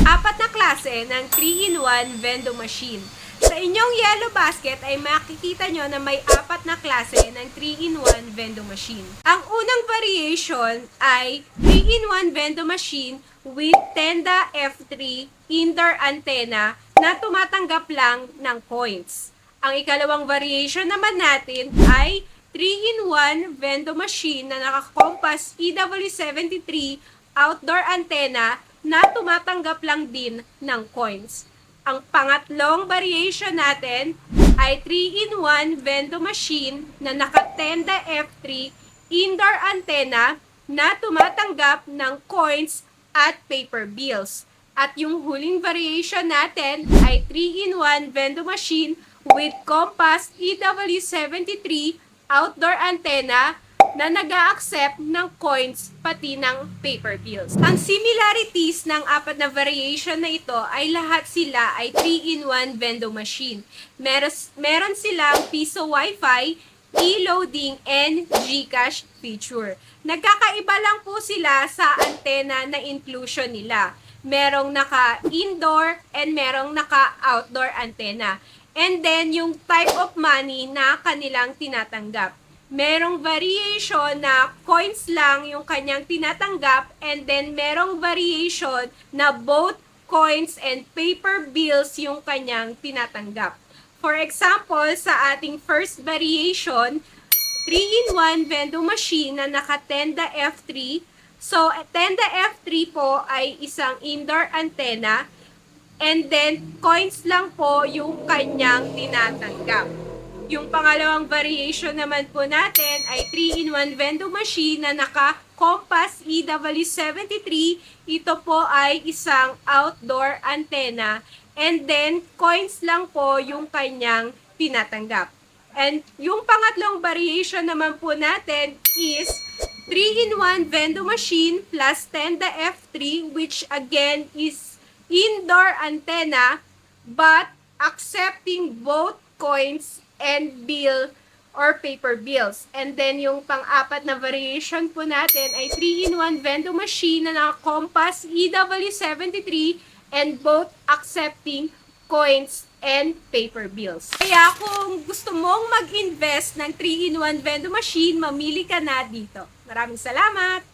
Apat na klase ng 3-in-1 vending machine. Sa inyong yellow basket ay makikita nyo na may apat na klase ng 3-in-1 vending machine. Ang unang variation ay 3-in-1 vending machine with Tenda F3 indoor antenna na tumatanggap lang ng coins. Ang ikalawang variation naman natin ay 3-in-1 vending machine na naka-compass EW73 outdoor antenna na tumatanggap lang din ng coins. Ang pangatlong variation natin ay 3-in-1 vending machine na naka-Tenda F3 indoor antenna na tumatanggap ng coins at paper bills. At yung huling variation natin ay 3-in-1 vending machine with compass EW73 outdoor antenna na nag-a-accept ng coins pati ng paper bills. Ang similarities ng apat na variation na ito ay lahat sila ay 3-in-1 vending machine. Meron silang piso Wi-Fi, e-loading, and GCash feature. Nagkakaiba lang po sila sa antenna na inclusion nila. Merong naka-indoor and merong naka-outdoor antenna. And then, yung type of money na kanilang tinatanggap. Merong variation na coins lang yung kanyang tinatanggap and then merong variation na both coins and paper bills yung kanyang tinatanggap. For example, sa ating first variation, 3-in-1 vending machine na naka-Tenda F3. So, Tenda F3 po ay isang indoor antenna and then coins lang po yung kanyang tinatanggap. Yung pangalawang variation naman po natin ay 3-in-1 vending machine na naka-compass EW73. Ito po ay isang outdoor antenna and then coins lang po yung kanyang tinatanggap. And yung pangatlong variation naman po natin is 3-in-1 vending machine plus Tenda F3 which again is indoor antenna but accepting both coins and bill or paper bills. And then yung pang-apat na variation po natin ay 3-in-1 vending machine na naka-compass EW73 and both accepting coins and paper bills. Kaya kung gusto mong mag-invest ng 3-in-1 vending machine, mamili ka na dito. Maraming salamat!